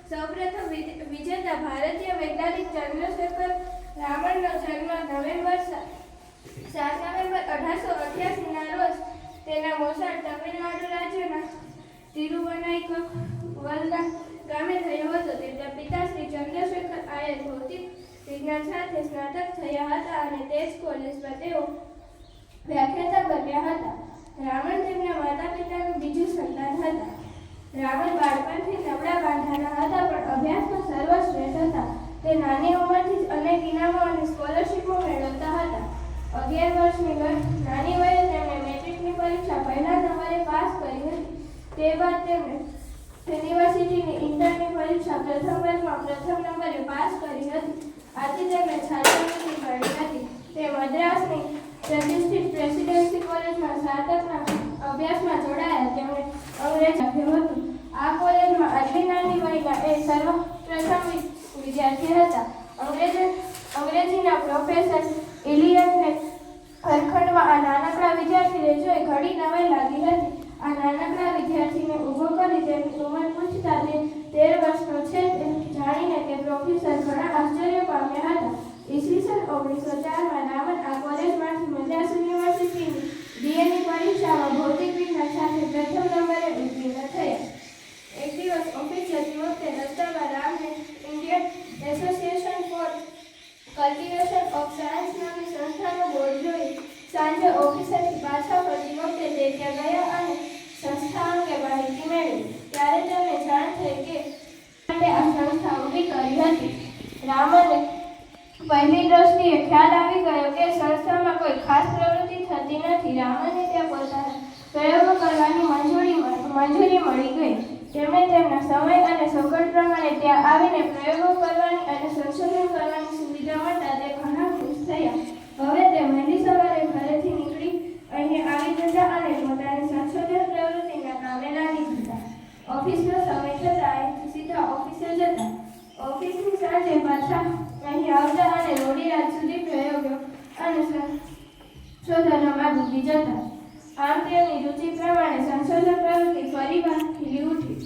સૌપ્રથમ વિજેતા ભારતીય વૈજ્ઞાનિક ચંદ્રશેખર રામનનો જન્મ નવેમ્બર 1888 ના રોજ તેના મોસાળ તમિલનાડુ રાજ્યના તિરુવનાઈકવલના ગામે થયો હતો. તેમના પિતા શ્રી ચંદ્રશેખર આયર ભૌતિક વિજ્ઞાન સાથે સ્નાતક થયા હતા અને તે જ કોલેજમાં તેઓ વ્યાખ્યાતા બન્યા હતા. રામન તેમના માતા પિતાનું બીજું સંતાન હતા. રામન બાળપણથી નબળા બાંધાના હતા પણ અભ્યાસમાં સર્વશ્રેષ્ઠ હતા. તે નાની ઉંમરથી જ અનેક ઇનામો અને સ્કોલરશીપો મેળવતા હતા. 11 વર્ષની નાની વયે તેમણે મેટ્રિકની પરીક્ષા પહેલા નંબરે પાસ કરી હતી. તે બાદ તેમણે યુનિવર્સિટીની ઇન્ટરની પરીક્ષા પ્રથમ વર્ગમાં પ્રથમ નંબરે પાસ કરી હતી. આથી તેમણે છાત્રવૃત્તિ મળી હતી. તે મદ્રાસની પ્રતિષ્ઠિત પ્રેસિડેન્સી કોલેજમાં સ્નાતકના અભ્યાસમાં જોડાયા. તેમણે અંગ્રેજી આપ્યું હતું. આ કોલેજમાં આટલી નાની વયના એ સર્વપ્રથમ વિદ્યાર્થી હતા. અંગ્રેજીના પ્રોફેસર ઇલિયટને વર્ગખંડમાં આ નાનકડા વિદ્યાર્થીને જોઈ ઘણી નવાઈ લાગી હતી. આ નાનકડા વિદ્યાર્થીને ઊભો કરી તેની ઉંમર પૂછતા તે 13 વર્ષનો છે તે જાણીને તે પ્રોફેસર ઘણા આશ્ચર્ય પામ્યા હતા. ઈસવીસન 1904માં રામન આ કોલેજમાંથી મદ્રાસ યુનિવર્સિટીની BA ની પરીક્ષામાં ભૌતિક વિજ્ઞાન સાથે પ્રથમ નંબરે ઉત્તીર્ણ થયા. એક દિવસ ઓફિસ જતી વખતે રસ્તામાં રામને Indian association four cultivation of science નામની સંસ્થાનો બોર્ડ જોઈ. સાંજે ઓફિસેથી પાછા ફરતી વખતે તે ત્યાં ગયા અને સંસ્થા અંગે માહિતી મેળવી. ત્યારે તેમને જાણ થઈ કે માટે આ સંસ્થા ઊભી કરી હતી. રામને પહેલી દ્રષ્ટિએ ખ્યાલ આવી ગયો કે સંસ્થામાં કોઈ ખાસ પ્રવૃત્તિ થતી નથી. રામને ત્યાં પોતાના પ્રયોગો કરવાની મંજૂરી મળી ગઈ. તેમણે તેમના સમય અને સગવડ પ્રમાણે ત્યાં આવીને પ્રયોગો કરવાની અને સંશોધન કરવાની સુવિધા મળતા તે ઘણા ખુશ થયા. હવે તે વહેલી સવારે ઘરેથી નીકળી અહીં આવી જતા અને પોતાની સંશોધન પ્રવૃત્તિના કામે લાગી જતા. ઓફિસનો સમય થતાં અહીંથી સીધા ઓફિસે જતા. ઓફિસની સાંજે પાછા અહીં આવતા અને મોડી રાત સુધી પ્રયોગો અને સંશોધનોમાં ડૂબી જતા. આમ તેમની રુચિ પ્રમાણે સંશોધન પ્રવૃત્તિ ફરીવાર ખીલી ઉઠી.